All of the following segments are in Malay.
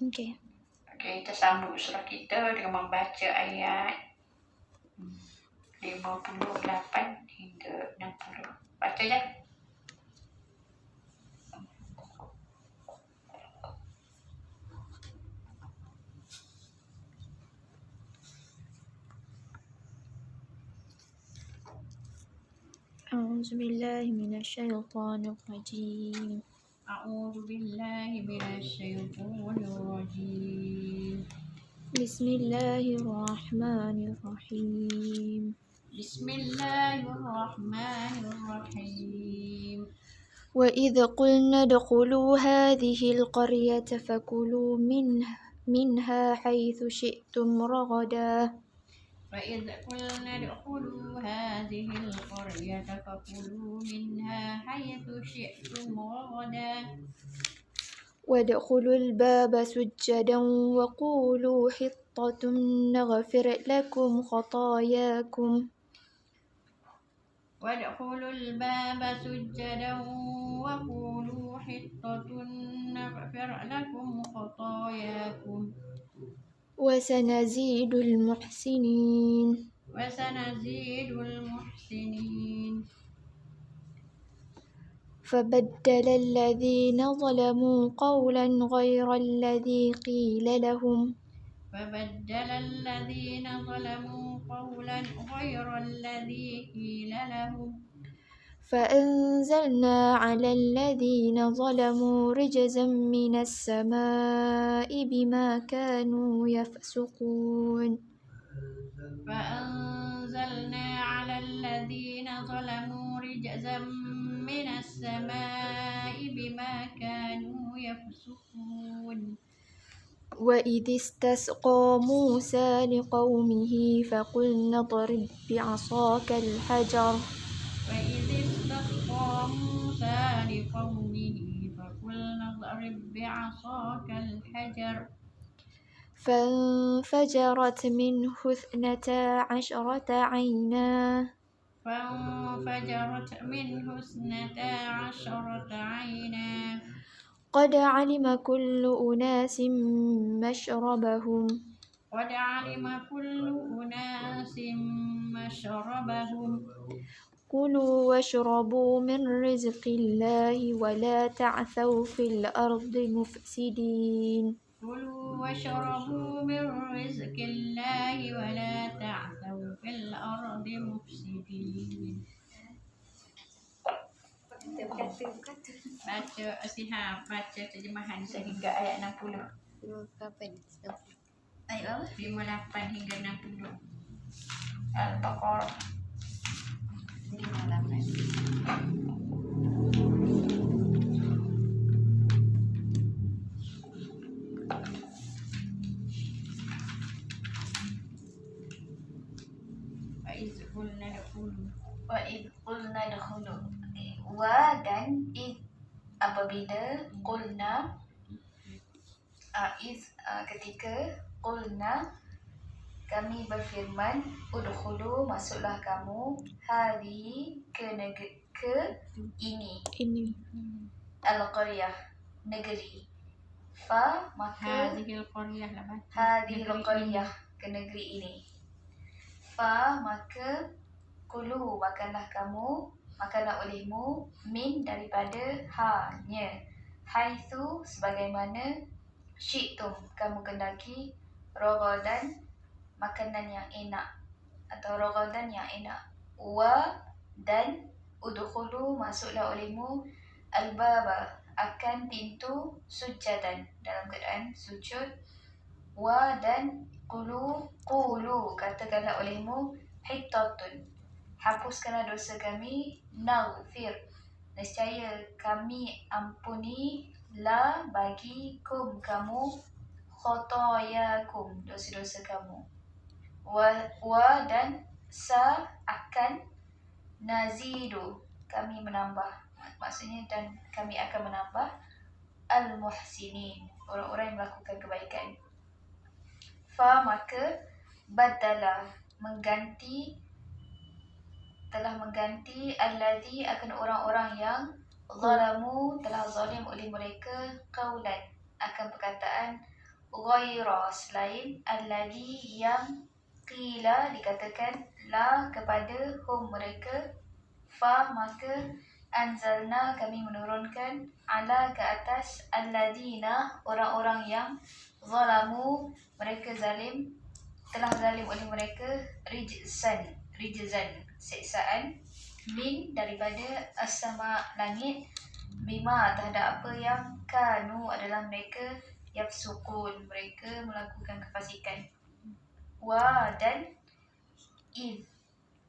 Okey. Okey, kita sambung surah kita dengan membaca ayat 58 hingga 60. Baca je. A'udzu billahi minasyaitonir rajim. A'udzu billahi minasyaitonir rajim. Bismillahirrahmanirrahim. Bismillahirrahmanirrahim. وإذ قلنا ادخلوا هذه القرية فكلوا منها حيث شئتم رغدا وإذ قلنا ادخلوا هذه القرية فكلوا منها حيث شئتم رغدا وادخلوا الباب سجدا وقولوا حطة نغفر لكم خطاياكم وادخلوا الباب سجدا وقولوا حطة نغفر لكم خطاياكم وسنزيد المحسنين وسنزيد المحسنين. فبدل الذين ظلموا قولا غير الذي قيل لهم فبدل الذين ظلموا قولا غير الذي قيل لهم فأنزلنا على الذين ظلموا رجزا من السماء بما كانوا يفسقون فأنزلنا على الذين ظلموا رجزا من السماء بما كانوا يفسقون. وإذ استسقى موسى لقومه فقلنا اضرب بعصاك الحجر وإذ استسقى موسى لقومه فقلنا اضرب بعصاك الحجر فانفجرت منه 12 عينا فانفجرت منه 12 عينا قد علم كل أناس مشربهم قد علم كل أناس مشربهم كلوا واشربوا من رزق الله ولا تعثوا في الأرض مفسدين كلوا واشربوا من رزق الله ولا تعثوا في الأرض مفسدين. Baca Asihab, baca terjemahan sehingga ayat 60. Ayat apa? 58 hingga 60. Al-Baqarah 58. Wa idh qulna dkhulu. Wa dan id apabila qulna ketika qulna kami berfirman udkhulu masuklah kamu hadhihi ke ini al-qaryah negeri fa maka hadhil qaryah ke negeri ini fa maka kulu makanlah kamu makanlah olehmu min daripada hanya haitsu sebagaimana syi'tum kamu kendaki rogodan makanan yang enak atau rogodan yang enak wa dan udkhulu masuklah olehmu al-baba akan pintu sujadan dalam keadaan sujud wa dan qulu katakanlah olehmu hittatun hapuskanlah dosa kami naghfir nescaya kami ampuni la bagi kum kamu khotoyakum dosa-dosa kamu wa dan sa akan nazidu kami menambah maksudnya dan kami akan menambah al-muhsinin orang-orang yang melakukan kebaikan fa maka badala telah mengganti alladhi akan orang-orang yang zalamu telah zalim oleh mereka qaulan akan perkataan ghaira selain alladhi yang qila dikatakan la kepada hum mereka fa maka anzalna kami menurunkan ala ke atas alladina orang-orang yang zalamu mereka zalim telah zalim oleh mereka rijzan siksaan min daripada as-sama langit bima terhadap apa yang kanu adalah mereka yafsukun mereka melakukan kefasikan wa dan id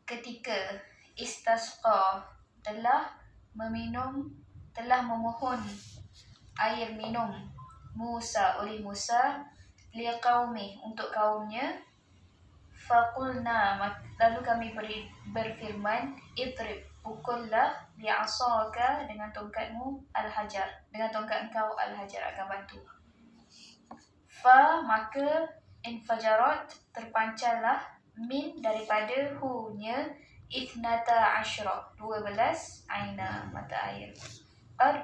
ketika istasqa telah memohon air minum Musa oleh Musa liqaumi untuk kaumnya faqulna lalu kami berfirman idrib pukullah bi'asaka dengan tongkatmu al-hajar dengan tongkat engkau al-hajar akan batu fa maka infajarat terpancarlah min daripada hu-nya ithnata asyra 12 aina mata air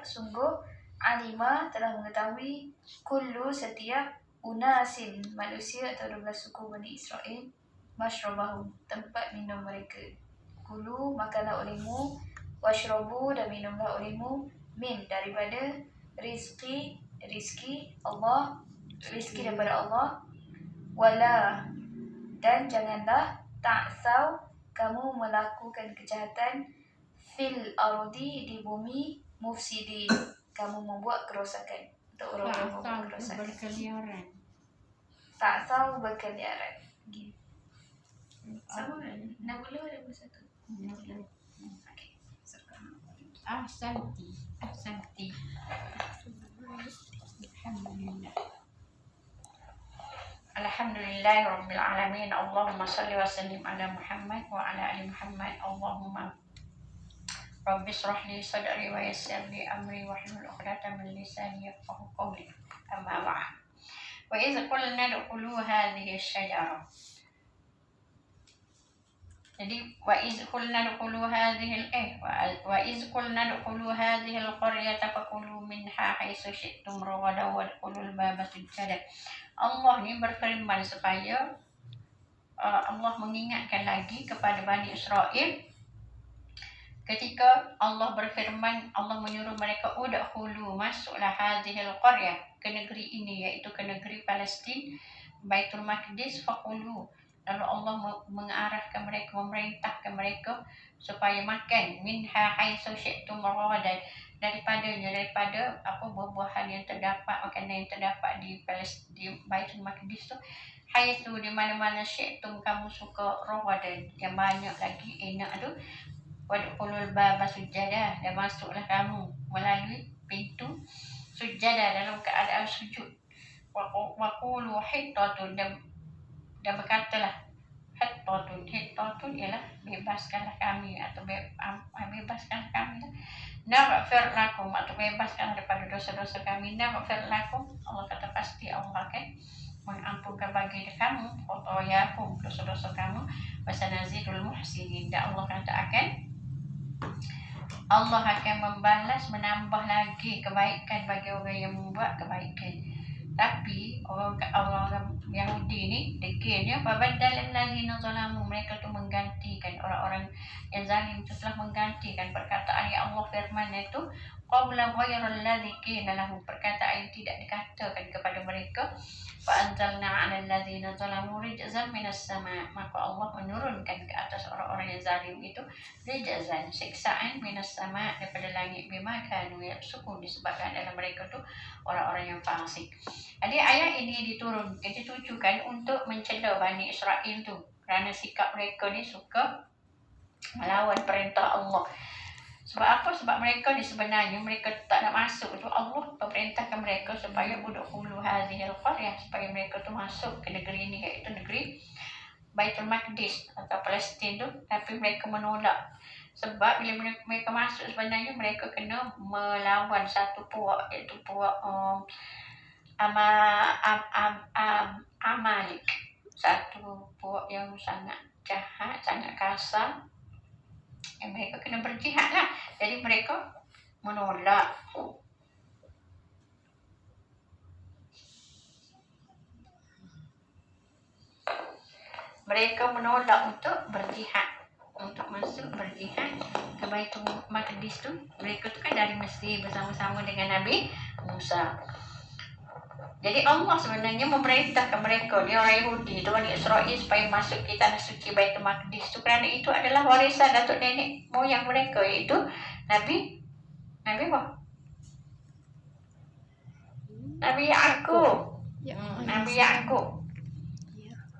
sungguh alima telah mengetahui kullu setiap unasin manusia atau 12 suku Bani Israel masyrabahum tempat minum mereka kulu makanlah olehmu washrabu dan minumlah olehmu min daripada rizki Allah rizki daripada Allah wala dan janganlah ta'thaw kamu melakukan kejahatan fil ardi di bumi mufsidin kamu membuat kerosakan untuk orang-orang membuat kerosakan berkeliaran berkeliaran sama nak mula ada satu okey ahsanti alhamdulillah rabbil alamin Allahumma salli wa sallim ala Muhammad wa ala ali Muhammad Allahumma rabbi shrah li sadri wa yassir li amri wa hlul 'uqdatam min lisani yafqahu qawli amma ba'd wa idh qulna udkhulu hadhihi asy-syajarah jadi wa iz qulna dkhulu hadhihi al-qaryata fakulu minha haitsu syi'tum ragadan wadkhulul baba sujada. Allah ni berfirman supaya Allah mengingatkan lagi kepada Bani Israel ketika Allah berfirman Allah menyuruh mereka udkhulu masuklah hadhihi al-qaryah ke negeri ini iaitu ke negeri Palestin Baitul Maqdis fakulu lalu Allah mengarahkan mereka, memerintahkan mereka supaya makan minha haitsu syi'tum ragadan daripada apa buah-buahan yang terdapat makanan yang terdapat di Baitul Maqdis tu haitsu di mana-mana syi'tum kamu suka ragadan yang banyak lagi enak tu wadkhulul baba sujada dan masuklah kamu melalui pintu sujada dalam keadaan sujud wa qulu hittatun dan berkatalah hittatun ialah bebaskanlah kami atau bebaskanlah kami naghfir lakum atau bebaskan daripada dosa-dosa kami naghfir lakum Allah kata pasti Allah akan mengampunkan bagi kamu khotoyakum dosa-dosa kamu wasanazidul muhsinin dan Allah akan membalas menambah lagi kebaikan bagi orang yang membuat kebaikan. Tapi orang Yahudi ni dekirnya fabadalal ladzina zalamu mereka tu menggantikan orang-orang yang zalim itu telah menggantikan perkataan yang Allah firman itu qabla ghayral ladzi qila lahum perkataan yang tidak dikatakan kepada mereka fa anzalna 'alal ladzina zalamu rijzan minas sama maka Allah menurunkan ke atas orang-orang yang zalim itu rijzan siksaan minas sama daripada langit bima kanu yafsukun disebabkan dalam mereka tu orang-orang yang fasik. Jadi ayat ini ditujukan untuk mencela Bani Israel tu kerana sikap mereka ni suka melawan perintah Allah. Sebab apa? Sebab mereka ni sebenarnya mereka tak nak masuk tu Allah perintahkan mereka supaya udkhulu hadhil qaryah supaya mereka tu masuk ke negeri ini iaitu negeri Baitul Maqdis atau Palestin tu tapi mereka menolak. Sebab bila mereka masuk sebenarnya mereka kena melawan satu puak iaitu puak Amalik, satu puak yang sangat jahat, sangat kasar. Mereka kena berjihad lah. Jadi mereka menolak. mereka menolak untuk berjihad, untuk masuk berjihad ke Baitul Maqdis tu. Mereka tu kan dari Mesir bersama-sama dengan Nabi Musa. Jadi Allah sebenarnya memerintahkan mereka, dia orang Yahudi, Bani Israel, supaya masuk ke tanah suci Baitul Maqdis tu, kerana itu adalah warisan datuk nenek moyang mereka, iaitu Nabi apa? Nabi Yaqub. Nabi Yaqub.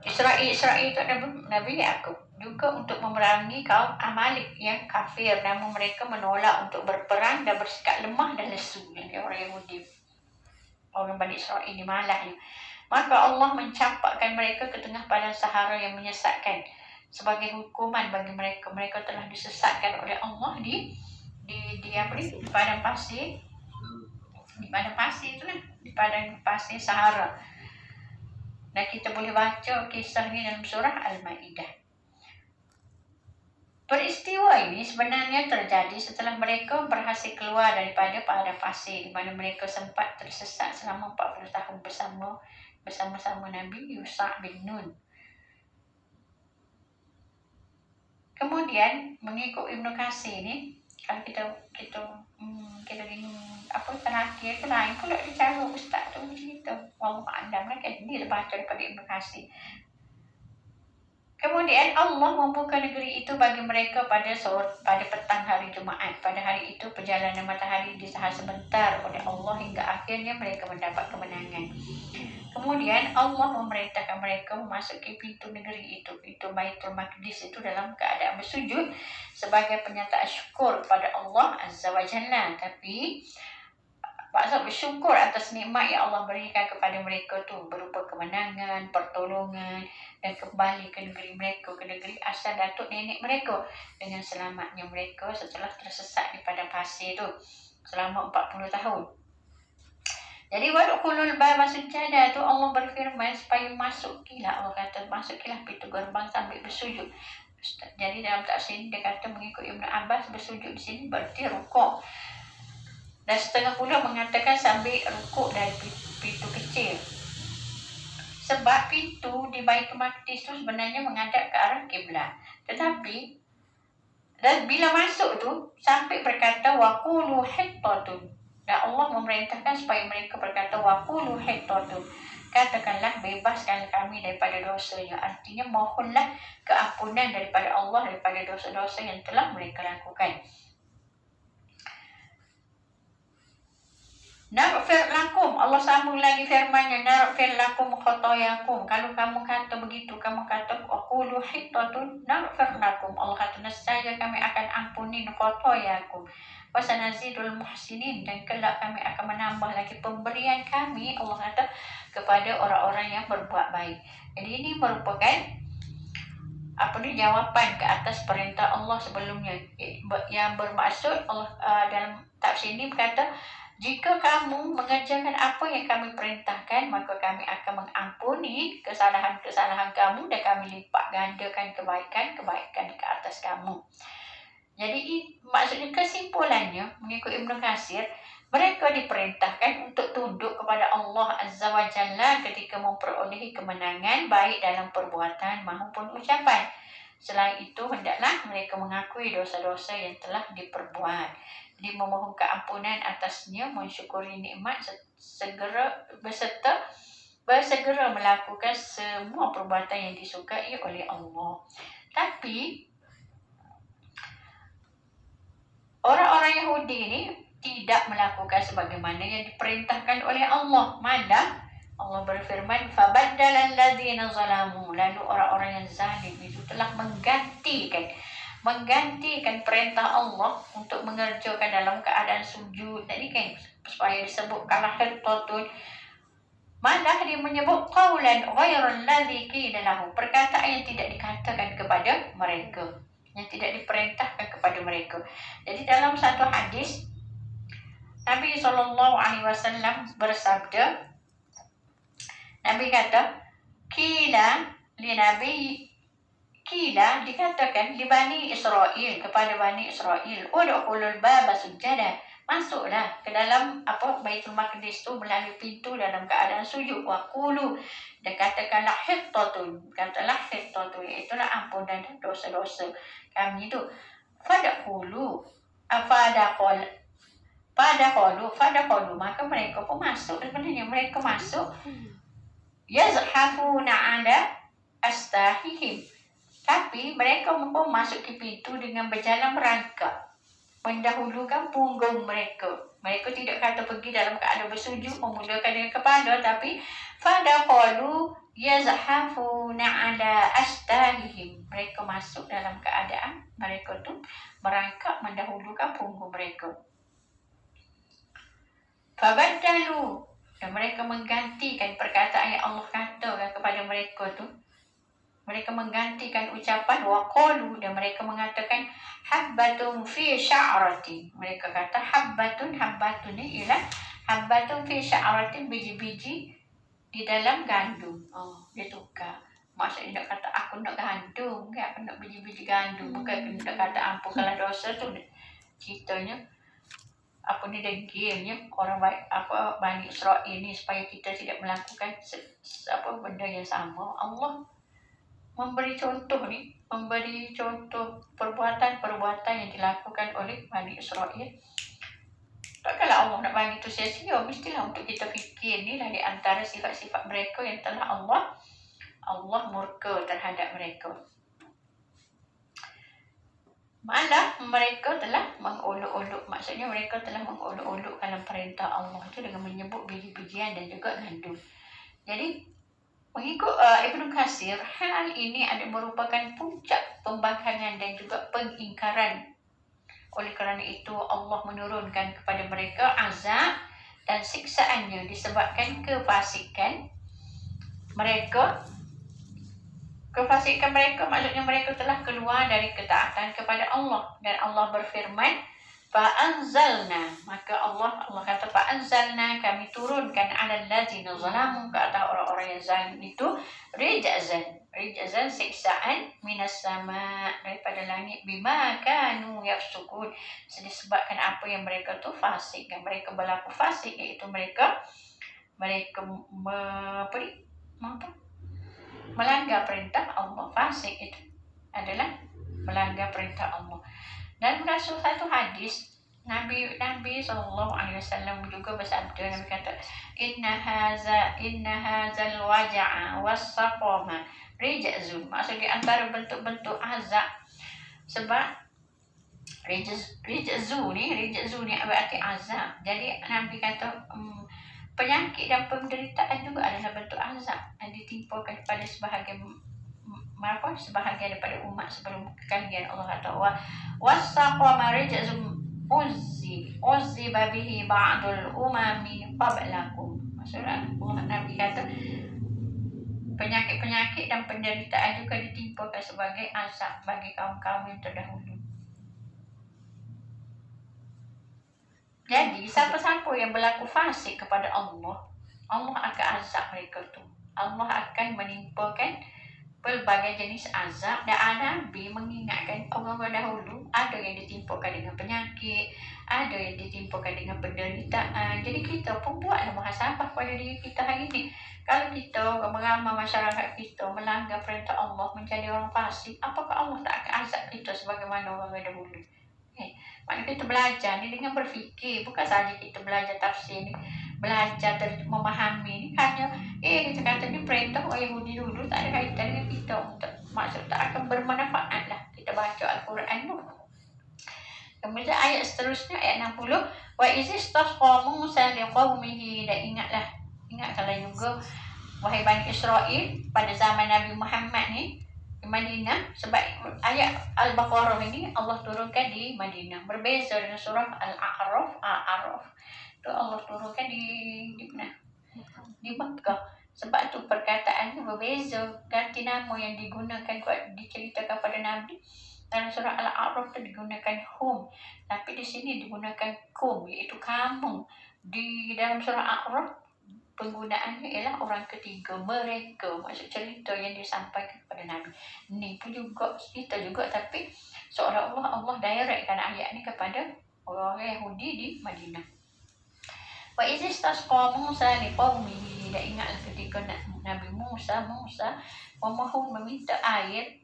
Israel itu adalah Nabi Yaqub. Juga untuk memerangi kaum Amalek yang kafir, namun mereka menolak untuk berperang dan bersikap lemah dan lesu. Yang orang Yahudi, orang Bani Israel ini malahnya. Maka Allah mencampakkan mereka ke tengah padang Sahara yang menyesatkan. Sebagai hukuman bagi mereka, mereka telah disesatkan oleh Allah di padang pasir. Di padang pasir itulah, di padang pasir Sahara. Dan kita boleh baca kisah ini dalam surah Al-Ma'idah. Peristiwa ini sebenarnya terjadi setelah mereka berhasil keluar daripada padang pasir, di mana mereka sempat tersesat selama 40 tahun bersama-sama Nabi Yusha bin Nun. Kemudian mengikut Ibnu Katsir ni, kalau kita terakhir ke lain pula dia cara ustaz tu cerita. Wallahu a'lam lah kan, dia baca daripada Ibnu Katsir. Kemudian Allah membuka negeri itu bagi mereka pada petang hari Jumaat. Pada hari itu perjalanan matahari ditahan sebentar oleh Allah hingga akhirnya mereka mendapat kemenangan. Kemudian Allah memerintahkan mereka memasuki pintu negeri itu Baitul Maqdis itu dalam keadaan bersujud sebagai penyataan syukur kepada Allah Azza wa Jalla. Tapi maksud bersyukur atas nikmat yang Allah berikan kepada mereka tu, berupa kemenangan, pertolongan, dan kembali ke negeri mereka, ke negeri asal datuk nenek mereka dengan selamatnya mereka setelah tersesat di padang pasir tu selama 40 tahun. Jadi wadkhulul baba sujada tu Allah berfirman supaya masukilah, Allah kata masukilah pintu gerbang sambil bersujud. Jadi dalam tafsir dia kata mengikut Ibnu Abbas, bersujud di sini berarti rukuk. Dan setengah pula mengatakan sambil rukuk dari pintu kecil. Sebab pintu di Baitul Maqdis tu sebenarnya menghadap ke arah kiblat. Tetapi dan bila masuk tu sampai berkata waqulu hittatun. Dan Allah memerintahkan supaya mereka berkata waqulu hittatun. Katakanlah bebaskan kami daripada dosanya. Artinya mohonlah keampunan daripada Allah daripada dosa-dosa yang telah mereka lakukan. Naghfir lakum, Allah sambung lagi firman-Nya, naghfir lakum khotoyakum. Kalau kamu kata begitu, kamu kata aqulu hittatun naghfir lakum, Allah kata nescaya kami akan ampuni khotoyakum. Wa sanazidul muhsinin, dan kelak kami akan menambah lagi pemberian kami, Allah kata, kepada orang-orang yang berbuat baik. Jadi ini merupakan jawapan ke atas perintah Allah sebelumnya, yang bermaksud Allah dalam tafsir ini berkata, jika kamu mengerjakan apa yang kami perintahkan, maka kami akan mengampuni kesalahan-kesalahan kamu dan kami lipat gandakan kebaikan-kebaikan ke atas kamu. Jadi maksudnya kesimpulannya mengikut Ibnu Katsir, mereka diperintahkan untuk tunduk kepada Allah Azza wa Jalla ketika memperolehi kemenangan baik dalam perbuatan maupun ucapan. Selain itu hendaklah mereka mengakui dosa-dosa yang telah diperbuat. Jadi memohon keampunan atasnya, mensyukuri nikmat bersegera melakukan semua perbuatan yang disukai oleh Allah. Tapi orang-orang Yahudi ini tidak melakukan sebagaimana yang diperintahkan oleh Allah. Malah Allah berfirman, fabaddala alladzina zalamu, lalu orang-orang yang zalim itu telah menggantikan perintah Allah untuk mengerjakan dalam keadaan sujud tadi kan, supaya disebut kalah hittatun, malah dia menyebut qaulan ghairal ladzi qila lahu, perkataan yang tidak dikatakan kepada mereka, yang tidak diperintahkan kepada mereka. Jadi dalam satu hadis Nabi SAW bersabda, Nabi kata dikatakan di Bani Israel, kepada Bani Israel, udkhulul baba sujada, masuklah ke dalam Baitul Maqdis tu melalui pintu dalam keadaan sujud. Wa qulu, dan katakanlah hittatun, katalah hittatun, itulah ampunan dosa-dosa kami tu. Fadkhulu, fadkhulu, maka mereka pun masuk. Sebenarnya mereka masuk yazhafuna ala astahihim, tapi mereka pun masuk ke pintu dengan berjalan merangkak, mendahulukan punggung mereka. Mereka tidak kata pergi dalam keadaan bersujud, memulakan dengan kepala, tapi fadakhalu yazhafuna ala astahihim, mereka masuk dalam keadaan mereka tu merangkak mendahulukan punggung mereka. Fabaddalu, dan mereka menggantikan perkataan yang Allah katakan kepada mereka tu. Mereka menggantikan ucapan waqalu, dan mereka mengatakan habbatun fi sya'rati. Mereka kata habbatun ni ialah habbatun fi sya'rati, biji-biji di dalam gandum. Dia tukar. Maksudnya nak kata aku nak gandum, kan? Aku nak biji-biji gandum. Bukan nak kata ampunkanlah dosa tu. Ceritanya degilnya orang baik Bani Israel ini supaya kita tidak melakukan benda yang sama. Allah memberi contoh perbuatan yang dilakukan oleh Bani Israel. Takkanlah Allah nak bagi itu sia-sia, mestilah untuk kita fikir ni dari antara sifat-sifat mereka yang telah Allah murka terhadap mereka. Malah mereka telah mengolok-olok, maksudnya mereka telah mengolok-olok dalam perintah Allah itu dengan menyebut biji-bijian dan juga gandum. Jadi mengikut Ibnu Katsir, hal ini merupakan puncak pembangkangan dan juga pengingkaran. Oleh kerana itu Allah menurunkan kepada mereka azab dan siksaannya disebabkan kefasikan mereka. Kefasikan mereka maksudnya mereka telah keluar dari ketaatan kepada Allah. Dan Allah berfirman, fa'anzalna, maka Allah kata fa'anzalna, kami turunkan alal ladzina zalamu, ke atas orang-orang yang zalim itu, rijazan siksaan minas sama, daripada langit, bima kanu yafsukun, disebabkan apa yang mereka tu fasik, yang mereka berlaku fasik, iaitu mereka melanggar perintah Allah. Fasik itu adalah melanggar perintah Allah. Dan berdasar satu hadis, Nabi SAW juga bersabda, Nabi kata, Inna hazal waja'a was-saqama rijazun. Maksudnya antara bentuk-bentuk azab. Sebab rijazun ni berarti azab. Jadi Nabi kata penyakit dan penderitaan juga adalah bentuk azab yang ditimpakan kepada sebahagian daripada umat sebelum kalian. Allah kata was-saqama rijazun uzziba bihi ba'dul umami qablakum. Maksudnya Nabi kata penyakit-penyakit dan penderitaan juga ditimpakan sebagai azab bagi kaum-kaum yang terdahulu. Jadi siapa-siapa yang berlaku fasik kepada Allah akan azab mereka tu. Allah akan menimpakan pelbagai jenis azab. Dan Nabi mengingatkan orang dahulu, ada yang ditimpakan dengan penyakit, ada yang ditimpakan dengan penderitaan. Jadi kita pun buatlah muhasabah pada diri kita hari ini. Kalau kita mengamal masyarakat kita melanggar perintah Allah, menjadi orang fasik, apakah Allah tak akan azab kita sebagaimana orang dahulu? Maknanya kita belajar ni dengan berfikir, bukan saja kita belajar tafsir ni, belajar memahami ni hanya kita kata ni perintah orang Yahudi dulu, tak ada kaitan dengan kita. Maksud tak akan bermanfaat lah kita baca Al-Quran tu. Kemudian ayat seterusnya, ayat 60, wa izistasqa Musa liqaumihi, dan ingatkanlah juga wahai Bani Israel pada zaman Nabi Muhammad ni di Madinah. Sebab ayat Al-Baqarah ini Allah turunkan di Madinah, berbeza dengan surah Al-A'raf tu Allah turunkan di mana? Di Makkah. Sebab tu perkataannya berbeza, ganti nama yang digunakan diceritakan pada Nabi. Dalam surah Al-A'raf tu digunakan hum, tapi di sini digunakan kum, iaitu kamu. Di dalam surah Al-A'raf penggunaannya ialah orang ketiga, mereka. Maksud cerita yang disampaikan kepada Nabi. Ni pun juga cerita juga, tapi seolah-olah Allah directkan ayat ni kepada orang-orang Yahudi di Madinah. Wa idh istasqa Musa liqaumihi, dan ingatlah ketika Nabi Musa memohon meminta air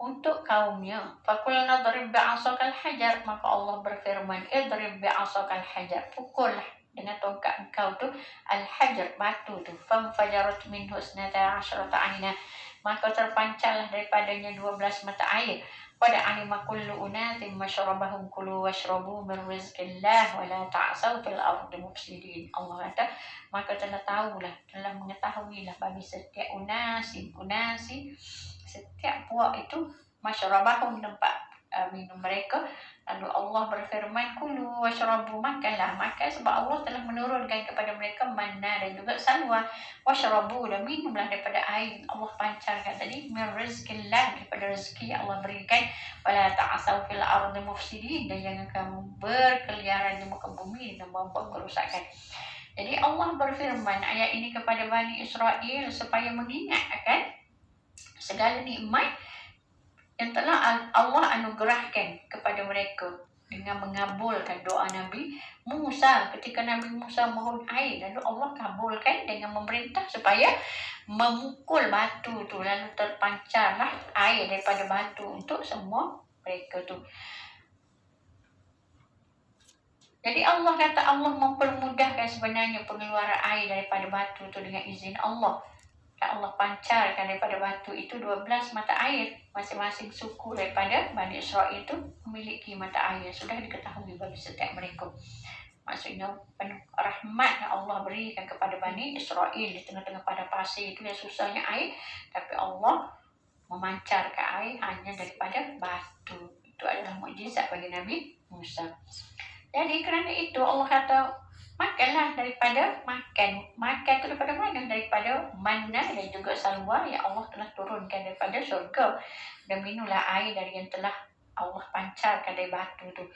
untuk kaumnya. Faqulna darib bi'asakal hajar, maka Allah berfirman, idrib bi'asakal hajar, pukullah dengan tongkat engkau tu al-hajar, batu tu. Famfajarat minhu isnata asyrata aina, maka terpancarlah daripadanya 12 mata air. Pada alima kullu unatin masyrabahum kulu washrabu min rizqillah wa la ta'asaw fil ardi mufsidin. Allah kata, maka telah mengetahuilah bagi setiap unasi, setiap puak itu masyrabahum, tempat minum mereka. Lalu Allah berfirman, kulu washrabu, makanlah. Maka sebab Allah telah menurunkan kepada mereka manna dan juga salwa. Washrabu, dan minumlah daripada air Allah pancarkan tadi, min rizqillah, daripada rezeki yang Allah berikan. Wala ta'asaw fil ardi mufsidin, dan jangan kamu berkeliaran di muka bumi dan membuat kerusakan. Jadi Allah berfirman ayat ini kepada Bani Israel supaya mengingatkan segala nikmat yang telah Allah anugerahkan kepada mereka dengan mengabulkan doa Nabi Musa. Ketika Nabi Musa mohon air, lalu Allah kabulkan dengan memerintah supaya memukul batu tu, lalu terpancarlah air daripada batu untuk semua mereka tu. Jadi Allah kata Allah mempermudahkan sebenarnya pengeluaran air daripada batu tu dengan izin Allah. Allah pancarkan daripada batu itu 12 mata air. Masing-masing suku daripada Bani Israel itu memiliki mata air yang sudah diketahui bagi setiap mereka. Maksudnya penuh rahmat yang Allah berikan kepada Bani Israel di tengah-tengah padang pasir itu yang susahnya air, tapi Allah memancarkan air hanya daripada batu. Itu adalah mukjizat bagi Nabi Musa. Jadi kerana itu Allah kata, makanlah daripada makan tu daripada mana? Daripada manna dan juga salwa yang Allah telah turunkan daripada syurga, dan minumlah air dari yang telah Allah pancarkan dari batu tu.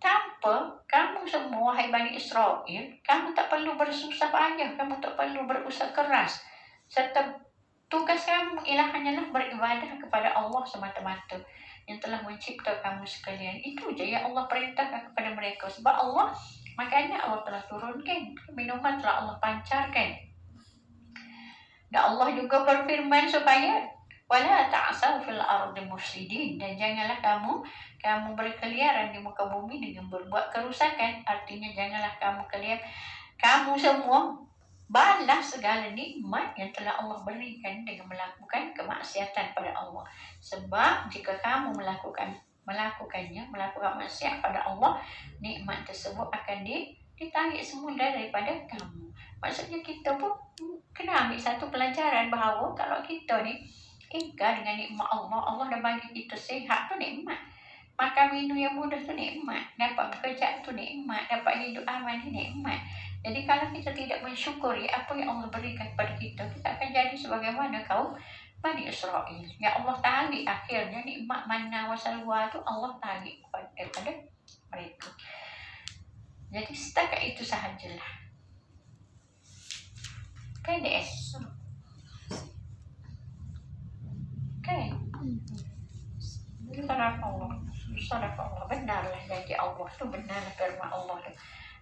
Tanpa kamu semua, hai Bani Israel, kamu tak perlu bersusah payah, kamu tak perlu berusaha keras, serta tugas kamu ialah hanyalah beribadah kepada Allah semata-mata yang telah mencipta kamu sekalian. Itu je yang Allah perintahkan kepada mereka. Sebab Allah, makanya Allah telah turunkan, minuman telah Allah pancarkan. Dan Allah juga berfirman supaya wala ta'asaw fil ardi mufsidin, dan janganlah kamu berkeliaran di muka bumi dengan berbuat kerusakan. Artinya janganlah kamu semua balas segala nikmat yang telah Allah berikan dengan melakukan kemaksiatan pada Allah. Sebab jika kamu melakukan maksiat pada Allah, nikmat tersebut akan ditarik semula daripada kamu. Maksudnya kita pun kena ambil satu pelajaran bahawa kalau kita ni ingkar dengan nikmat Allah, Allah dah bagi kita sihat tu nikmat, makan minum yang mudah tu nikmat, dapat bekerja tu nikmat, dapat hidup aman ni nikmat. Jadi kalau kita tidak mensyukuri apa yang Allah berikan kepada kita, kita akan jadi sebagaimana kaum Bani Israel yang Allah tarik akhirnya nikmat manna wa salwa tu Allah tarik daripada mereka. Jadi setakat itu sahajalah. Pendek. Okay. Sadaqallah, benarlah janji Allah tu, benarlah firman Allah tu.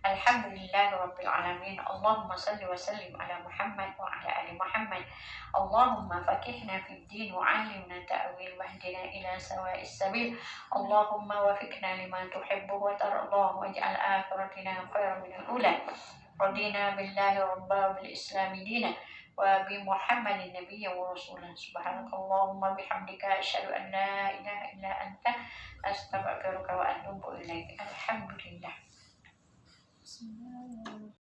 Alhamdulillah Rabbil Alamin. Allahumma salli wa sallim ala Muhammad wa ala ali Muhammad. Allahumma fakihna fid din wa alimna ta'wil wahdina ila sawa'is sabil. Allahumma wafiqna lima tuhibbu wa tardah waj'al akhiratina khairan min al-ula. Radina billahi rabba bil islami dina wa bi Muhammadin nabiyyan wa rasulan. Subhanakallahumma bihamdika asyhadu an la ilaha illa anta astaghfiruka wa atubu ilaik. Alhamdulillah.